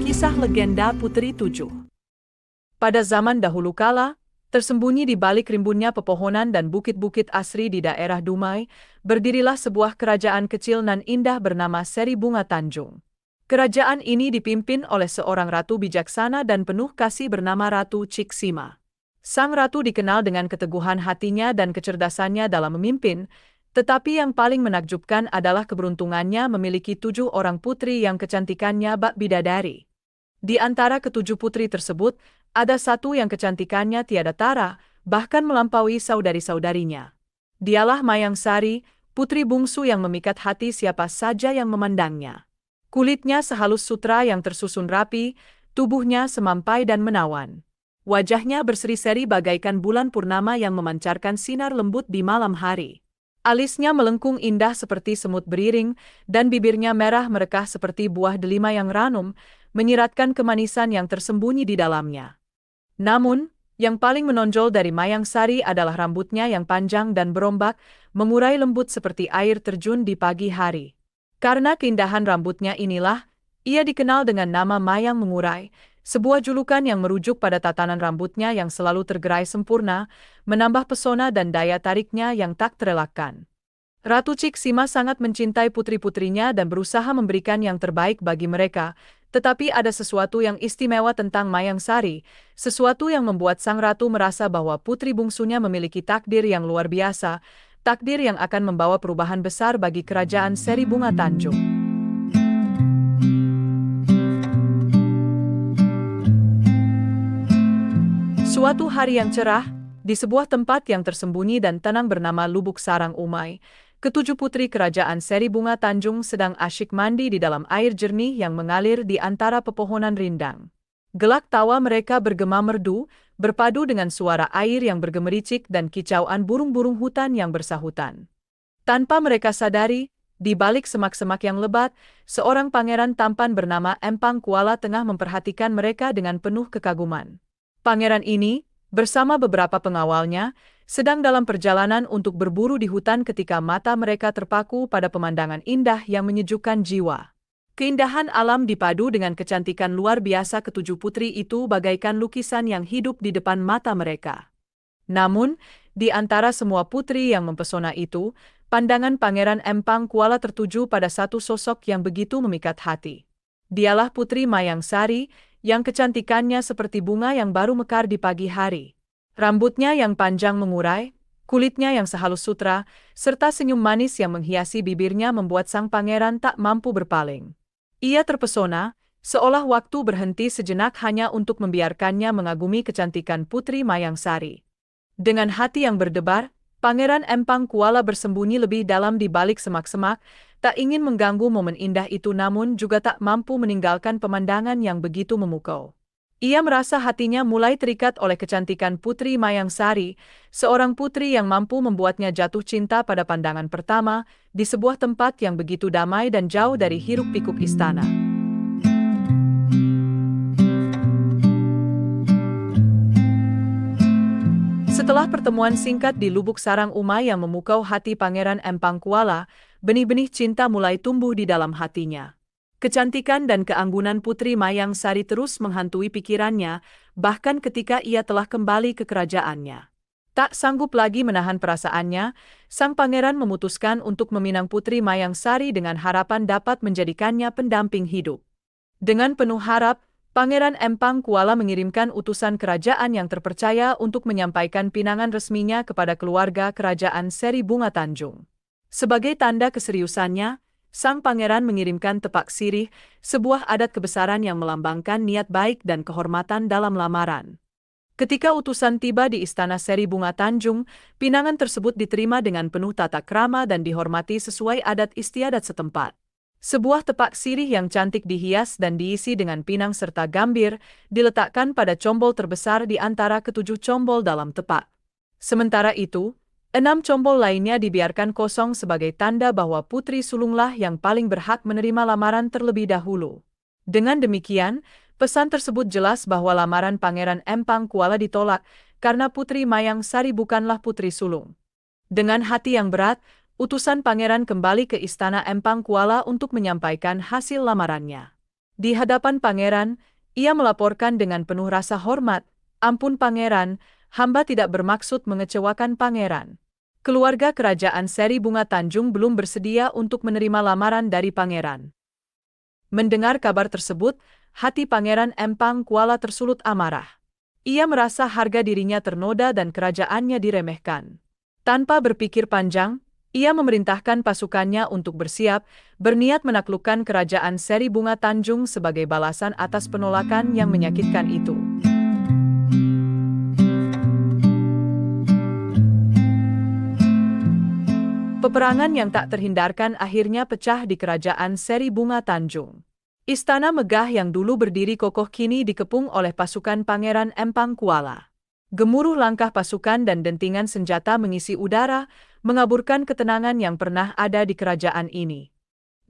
Kisah legenda Putri Tujuh. Pada zaman dahulu kala, tersembunyi di balik rimbunnya pepohonan dan bukit-bukit asri di daerah Dumai, berdirilah sebuah kerajaan kecil nan indah bernama Seri Bunga Tanjung. Kerajaan ini dipimpin oleh seorang ratu bijaksana dan penuh kasih bernama Ratu Ciksima. Sang ratu dikenal dengan keteguhan hatinya dan kecerdasannya dalam memimpin, tetapi yang paling menakjubkan adalah keberuntungannya memiliki 7 orang putri yang kecantikannya bak bidadari. Di antara ketujuh putri tersebut, ada satu yang kecantikannya tiada tara, bahkan melampaui saudari-saudarinya. Dialah Mayang Sari, putri bungsu yang memikat hati siapa saja yang memandangnya. Kulitnya sehalus sutra yang tersusun rapi, tubuhnya semampai dan menawan. Wajahnya berseri-seri bagaikan bulan purnama yang memancarkan sinar lembut di malam hari. Alisnya melengkung indah seperti semut beriring, dan bibirnya merah merekah seperti buah delima yang ranum, menyiratkan kemanisan yang tersembunyi di dalamnya. Namun, yang paling menonjol dari Mayang Sari adalah rambutnya yang panjang dan berombak, mengurai lembut seperti air terjun di pagi hari. Karena keindahan rambutnya inilah, ia dikenal dengan nama Mayang Mengurai, sebuah julukan yang merujuk pada tatanan rambutnya yang selalu tergerai sempurna, menambah pesona dan daya tariknya yang tak terelakkan. Ratu Ciksima sangat mencintai putri-putrinya dan berusaha memberikan yang terbaik bagi mereka, tetapi ada sesuatu yang istimewa tentang Mayang Sari, sesuatu yang membuat sang ratu merasa bahwa putri bungsunya memiliki takdir yang luar biasa, takdir yang akan membawa perubahan besar bagi kerajaan Seri Bunga Tanjung. Suatu hari yang cerah, di sebuah tempat yang tersembunyi dan tenang bernama Lubuk Sarang Umai, ketujuh putri kerajaan Seri Bunga Tanjung sedang asyik mandi di dalam air jernih yang mengalir di antara pepohonan rindang. Gelak tawa mereka bergema merdu, berpadu dengan suara air yang bergemericik dan kicauan burung-burung hutan yang bersahutan. Tanpa mereka sadari, di balik semak-semak yang lebat, seorang pangeran tampan bernama Empang Kuala tengah memperhatikan mereka dengan penuh kekaguman. Pangeran ini, bersama beberapa pengawalnya, sedang dalam perjalanan untuk berburu di hutan ketika mata mereka terpaku pada pemandangan indah yang menyejukkan jiwa. Keindahan alam dipadu dengan kecantikan luar biasa ketujuh putri itu bagaikan lukisan yang hidup di depan mata mereka. Namun, di antara semua putri yang mempesona itu, pandangan Pangeran Empang Kuala tertuju pada satu sosok yang begitu memikat hati. Dialah Putri Mayang Sari, yang kecantikannya seperti bunga yang baru mekar di pagi hari. Rambutnya yang panjang mengurai, kulitnya yang sehalus sutra, serta senyum manis yang menghiasi bibirnya membuat sang pangeran tak mampu berpaling. Ia terpesona, seolah waktu berhenti sejenak hanya untuk membiarkannya mengagumi kecantikan Putri Mayang Sari. Dengan hati yang berdebar, Pangeran Empang Kuala bersembunyi lebih dalam di balik semak-semak, tak ingin mengganggu momen indah itu namun juga tak mampu meninggalkan pemandangan yang begitu memukau. Ia merasa hatinya mulai terikat oleh kecantikan Putri Mayang Sari, seorang putri yang mampu membuatnya jatuh cinta pada pandangan pertama, di sebuah tempat yang begitu damai dan jauh dari hiruk-pikuk istana. Setelah pertemuan singkat di Lubuk Sarang Umai yang memukau hati Pangeran Empang Kuala, benih-benih cinta mulai tumbuh di dalam hatinya. Kecantikan dan keanggunan Putri Mayang Sari terus menghantui pikirannya, bahkan ketika ia telah kembali ke kerajaannya. Tak sanggup lagi menahan perasaannya, sang pangeran memutuskan untuk meminang Putri Mayang Sari dengan harapan dapat menjadikannya pendamping hidup. Dengan penuh harap, Pangeran Empang Kuala mengirimkan utusan kerajaan yang terpercaya untuk menyampaikan pinangan resminya kepada keluarga kerajaan Seri Bunga Tanjung. Sebagai tanda keseriusannya, sang pangeran mengirimkan tepak sirih, sebuah adat kebesaran yang melambangkan niat baik dan kehormatan dalam lamaran. Ketika utusan tiba di istana Seri Bunga Tanjung, pinangan tersebut diterima dengan penuh tata krama dan dihormati sesuai adat istiadat setempat. Sebuah tepak sirih yang cantik dihias dan diisi dengan pinang serta gambir, diletakkan pada combol terbesar di antara ketujuh combol dalam tepak. Sementara itu, 6 combol lainnya dibiarkan kosong sebagai tanda bahwa putri sulunglah yang paling berhak menerima lamaran terlebih dahulu. Dengan demikian, Pesan tersebut jelas bahwa lamaran Pangeran Empang Kuala ditolak karena Putri Mayang Sari bukanlah putri sulung. Dengan hati yang berat, utusan pangeran kembali ke istana Empang Kuala untuk menyampaikan hasil lamarannya. Di hadapan pangeran, ia melaporkan dengan penuh rasa hormat, "Ampun pangeran, hamba tidak bermaksud mengecewakan pangeran." Keluarga kerajaan Seri Bunga Tanjung belum bersedia untuk menerima lamaran dari pangeran. Mendengar kabar tersebut, hati Pangeran Empang Kuala tersulut amarah. Ia merasa harga dirinya ternoda dan kerajaannya diremehkan. Tanpa berpikir panjang, ia memerintahkan pasukannya untuk bersiap, berniat menaklukkan kerajaan Seri Bunga Tanjung sebagai balasan atas penolakan yang menyakitkan itu. Peperangan yang tak terhindarkan akhirnya pecah di kerajaan Seri Bunga Tanjung. Istana megah yang dulu berdiri kokoh kini dikepung oleh pasukan Pangeran Empang Kuala. Gemuruh langkah pasukan dan dentingan senjata mengisi udara, mengaburkan ketenangan yang pernah ada di kerajaan ini.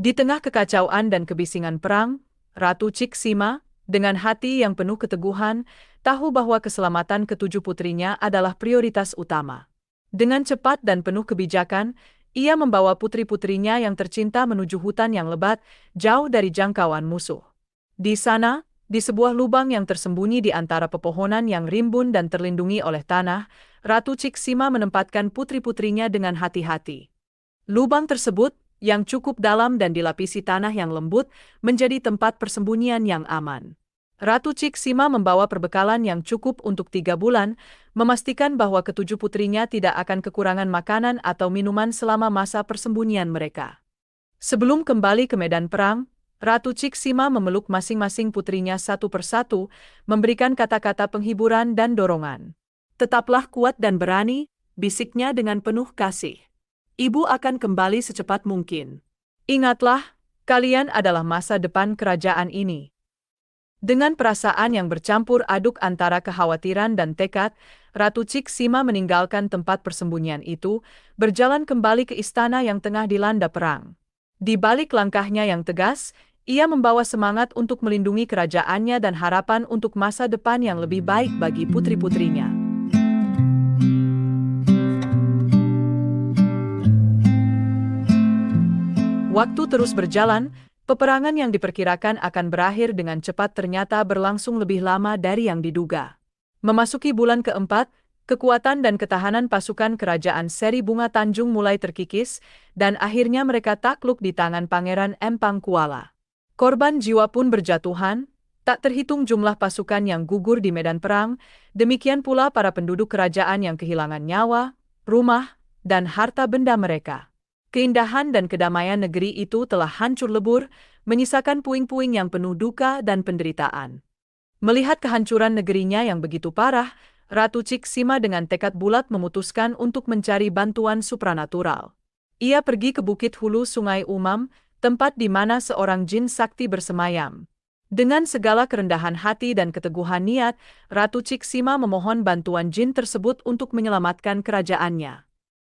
Di tengah kekacauan dan kebisingan perang, Ratu Cik Sima, dengan hati yang penuh keteguhan, tahu bahwa keselamatan ketujuh putrinya adalah prioritas utama. Dengan cepat dan penuh kebijakan, ia membawa putri-putrinya yang tercinta menuju hutan yang lebat, jauh dari jangkauan musuh. Di sana, di sebuah lubang yang tersembunyi di antara pepohonan yang rimbun dan terlindungi oleh tanah, Ratu Cik Sima menempatkan putri-putrinya dengan hati-hati. Lubang tersebut, yang cukup dalam dan dilapisi tanah yang lembut, menjadi tempat persembunyian yang aman. Ratu Cik Sima membawa perbekalan yang cukup untuk 3 bulan, memastikan bahwa ketujuh putrinya tidak akan kekurangan makanan atau minuman selama masa persembunyian mereka. Sebelum kembali ke medan perang, Ratu Cik Sima memeluk masing-masing putrinya satu persatu, memberikan kata-kata penghiburan dan dorongan. "Tetaplah kuat dan berani," bisiknya dengan penuh kasih. "Ibu akan kembali secepat mungkin. Ingatlah, kalian adalah masa depan kerajaan ini." Dengan perasaan yang bercampur aduk antara kekhawatiran dan tekad, Ratu Cik Sima meninggalkan tempat persembunyian itu, berjalan kembali ke istana yang tengah dilanda perang. Di balik langkahnya yang tegas, ia membawa semangat untuk melindungi kerajaannya dan harapan untuk masa depan yang lebih baik bagi putri-putrinya. Waktu terus berjalan, peperangan yang diperkirakan akan berakhir dengan cepat ternyata berlangsung lebih lama dari yang diduga. Memasuki bulan keempat, kekuatan dan ketahanan pasukan kerajaan Seri Bunga Tanjung mulai terkikis, dan akhirnya mereka takluk di tangan Pangeran Empang Kuala. Korban jiwa pun berjatuhan, tak terhitung jumlah pasukan yang gugur di medan perang, demikian pula para penduduk kerajaan yang kehilangan nyawa, rumah, dan harta benda mereka. Keindahan dan kedamaian negeri itu telah hancur lebur, menyisakan puing-puing yang penuh duka dan penderitaan. Melihat kehancuran negerinya yang begitu parah, Ratu Cik Sima dengan tekad bulat memutuskan untuk mencari bantuan supranatural. Ia pergi ke Bukit Hulu Sungai Umam, tempat di mana seorang jin sakti bersemayam. Dengan segala kerendahan hati dan keteguhan niat, Ratu Cik Sima memohon bantuan jin tersebut untuk menyelamatkan kerajaannya.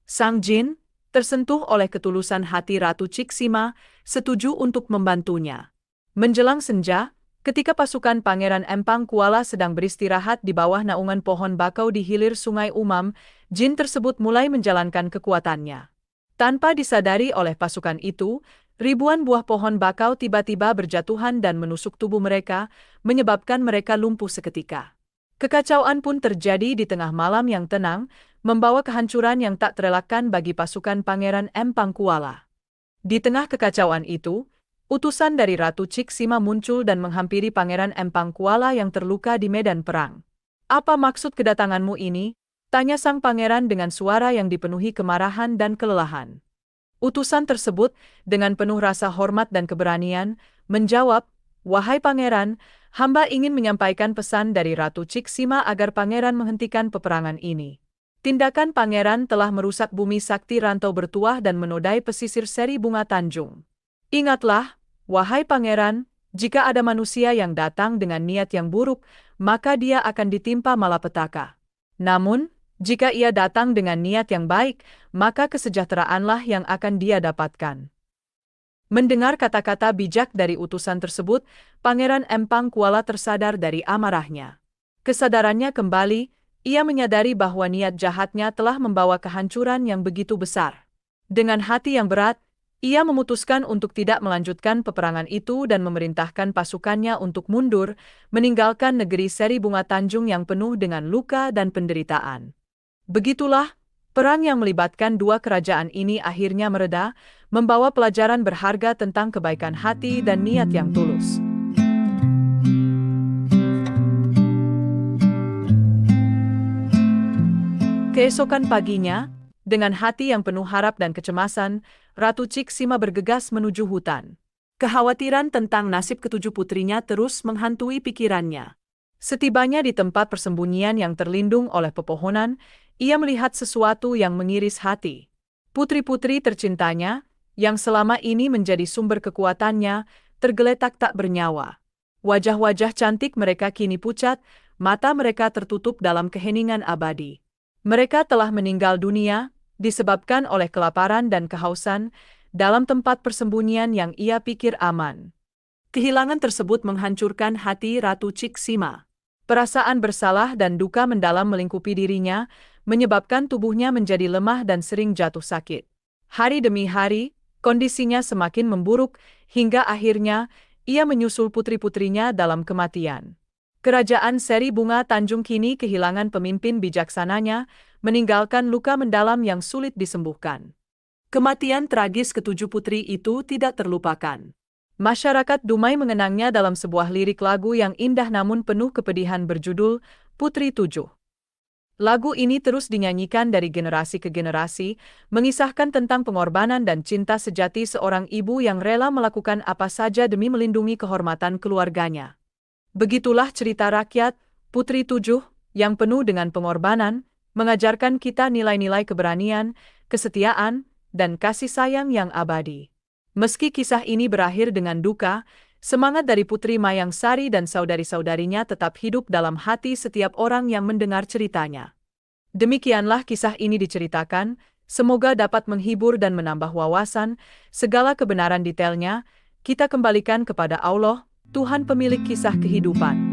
Sang jin, tersentuh oleh ketulusan hati Ratu Cik Sima, setuju untuk membantunya. Menjelang senja, ketika pasukan Pangeran Empang Kuala sedang beristirahat di bawah naungan pohon bakau di hilir Sungai Umam, jin tersebut mulai menjalankan kekuatannya. Tanpa disadari oleh pasukan itu, ribuan buah pohon bakau tiba-tiba berjatuhan dan menusuk tubuh mereka, menyebabkan mereka lumpuh seketika. Kekacauan pun terjadi di tengah malam yang tenang, membawa kehancuran yang tak terelakkan bagi pasukan Pangeran Empang Kuala. Di tengah kekacauan itu, utusan dari Ratu Cik Sima muncul dan menghampiri Pangeran Empang Kuala yang terluka di medan perang. "Apa maksud kedatanganmu ini?" tanya sang pangeran dengan suara yang dipenuhi kemarahan dan kelelahan. Utusan tersebut, dengan penuh rasa hormat dan keberanian, menjawab, "Wahai pangeran, hamba ingin menyampaikan pesan dari Ratu Cik Sima agar pangeran menghentikan peperangan ini. Tindakan pangeran telah merusak bumi sakti Rantau Bertuah dan menodai pesisir Seri Bunga Tanjung. Ingatlah, wahai pangeran, jika ada manusia yang datang dengan niat yang buruk, maka dia akan ditimpa malapetaka. Namun, jika ia datang dengan niat yang baik, maka kesejahteraanlah yang akan dia dapatkan." Mendengar kata-kata bijak dari utusan tersebut, Pangeran Empang Kuala tersadar dari amarahnya. Kesadarannya kembali, ia menyadari bahwa niat jahatnya telah membawa kehancuran yang begitu besar. Dengan hati yang berat, ia memutuskan untuk tidak melanjutkan peperangan itu dan memerintahkan pasukannya untuk mundur, meninggalkan negeri Seri Bunga Tanjung yang penuh dengan luka dan penderitaan. Begitulah, perang yang melibatkan dua kerajaan ini akhirnya mereda, membawa pelajaran berharga tentang kebaikan hati dan niat yang tulus. Keesokan paginya, dengan hati yang penuh harap dan kecemasan, Ratu Ciksima bergegas menuju hutan. Kekhawatiran tentang nasib ketujuh putrinya terus menghantui pikirannya. Setibanya di tempat persembunyian yang terlindung oleh pepohonan, ia melihat sesuatu yang mengiris hati. Putri-putri tercintanya, yang selama ini menjadi sumber kekuatannya, tergeletak tak bernyawa. Wajah-wajah cantik mereka kini pucat, mata mereka tertutup dalam keheningan abadi. Mereka telah meninggal dunia, disebabkan oleh kelaparan dan kehausan, dalam tempat persembunyian yang ia pikir aman. Kehilangan tersebut menghancurkan hati Ratu Ciksima. Perasaan bersalah dan duka mendalam melingkupi dirinya, menyebabkan tubuhnya menjadi lemah dan sering jatuh sakit. Hari demi hari, kondisinya semakin memburuk, hingga akhirnya ia menyusul putri-putrinya dalam kematian. Kerajaan Seri Bunga Tanjung kini kehilangan pemimpin bijaksananya, meninggalkan luka mendalam yang sulit disembuhkan. Kematian tragis ketujuh putri itu tidak terlupakan. Masyarakat Dumai mengenangnya dalam sebuah lirik lagu yang indah namun penuh kepedihan berjudul Putri Tujuh. Lagu ini terus dinyanyikan dari generasi ke generasi, mengisahkan tentang pengorbanan dan cinta sejati seorang ibu yang rela melakukan apa saja demi melindungi kehormatan keluarganya. Begitulah cerita rakyat, Putri Tujuh, yang penuh dengan pengorbanan, mengajarkan kita nilai-nilai keberanian, kesetiaan, dan kasih sayang yang abadi. Meski kisah ini berakhir dengan duka, semangat dari Putri Mayang Sari dan saudari-saudarinya tetap hidup dalam hati setiap orang yang mendengar ceritanya. Demikianlah kisah ini diceritakan, semoga dapat menghibur dan menambah wawasan, segala kebenaran detailnya, kita kembalikan kepada Allah, Tuhan pemilik kisah kehidupan.